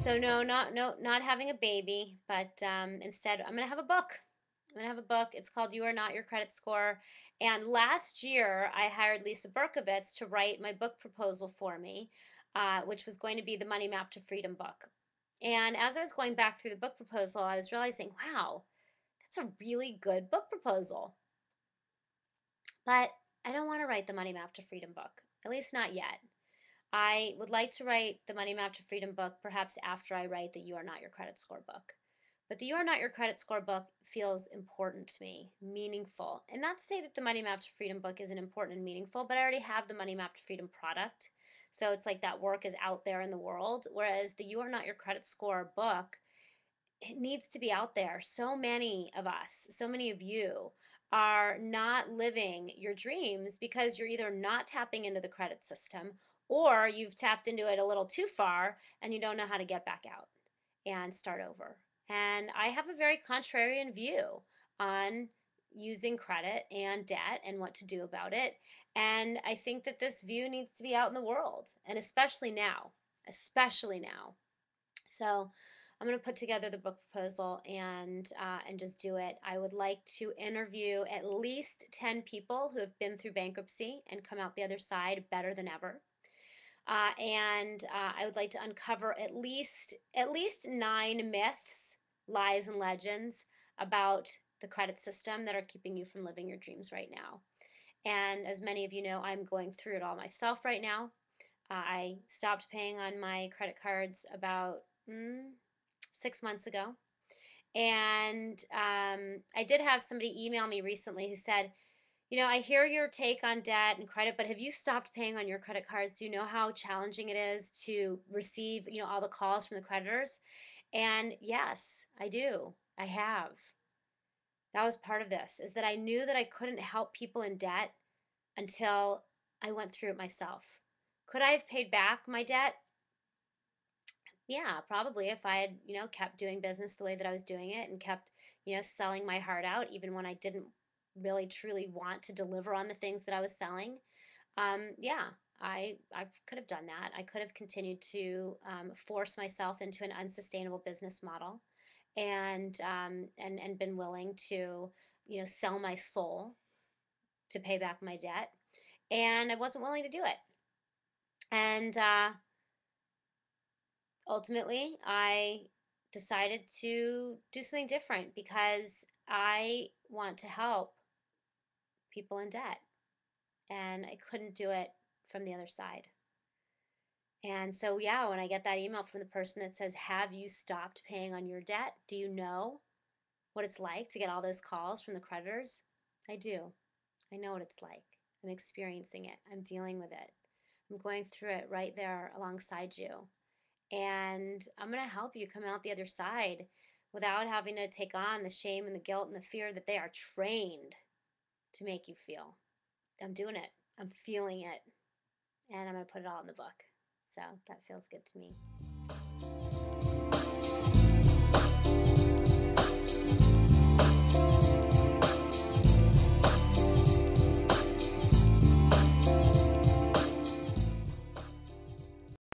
So no, not having a baby, but instead I'm gonna have a book. I'm gonna have a book. It's called You Are Not Your Credit Score. And last year I hired Lisa Berkovitz to write my book proposal for me, which was going to be the Money Map to Freedom book. And as I was going back through the book proposal, I was realizing, wow, that's a really good book proposal. But I don't want to write the Money Map to Freedom book, at least not yet. I would like to write the Money Map to Freedom book perhaps after I write the You Are Not Your Credit Score book. But the You Are Not Your Credit Score book feels important to me, meaningful. And not to say that the Money Map to Freedom book isn't important and meaningful, but I already have the Money Map to Freedom product. So it's like that work is out there in the world. Whereas the You Are Not Your Credit Score book, it needs to be out there. So many of us, so many of you are not living your dreams because you're either not tapping into the credit system or you've tapped into it a little too far and you don't know how to get back out and start over. And I have a very contrarian view on using credit and debt and what to do about it. And I think that this view needs to be out in the world, and especially now, especially now. So I'm going to put together the book proposal and just do it. I would like to interview at least 10 people who have been through bankruptcy and come out the other side better than ever. I would like to uncover at least 9 myths, lies, and legends about the credit system that are keeping you from living your dreams right now. And as many of you know, I'm going through it all myself right now. I stopped paying on my credit cards about 6 months ago. And I did have somebody email me recently who said, I hear your take on debt and credit, but have you stopped paying on your credit cards? Do you know how challenging it is to receive, all the calls from the creditors? And yes, I do. I have. That was part of this, is that I knew that I couldn't help people in debt until I went through it myself. Could I have paid back my debt? Yeah, probably if I had, kept doing business the way that I was doing it and kept, selling my heart out even when I didn't really truly want to deliver on the things that I was selling. Yeah, I could have done that. I could have continued to force myself into an unsustainable business model and been willing to, sell my soul to pay back my debt. And I wasn't willing to do it. And ultimately, I decided to do something different because I want to help people in debt, and I couldn't do it from the other side. And so, yeah, when I get that email from the person that says, "Have you stopped paying on your debt? Do you know what it's like to get all those calls from the creditors?" I do. I know what it's like. I'm experiencing it. I'm dealing with it. I'm going through it right there alongside you. And I'm going to help you come out the other side without having to take on the shame and the guilt and the fear that they are trained to make you feel. I'm doing it. I'm feeling it. And I'm going to put it all in the book. So that feels good to me.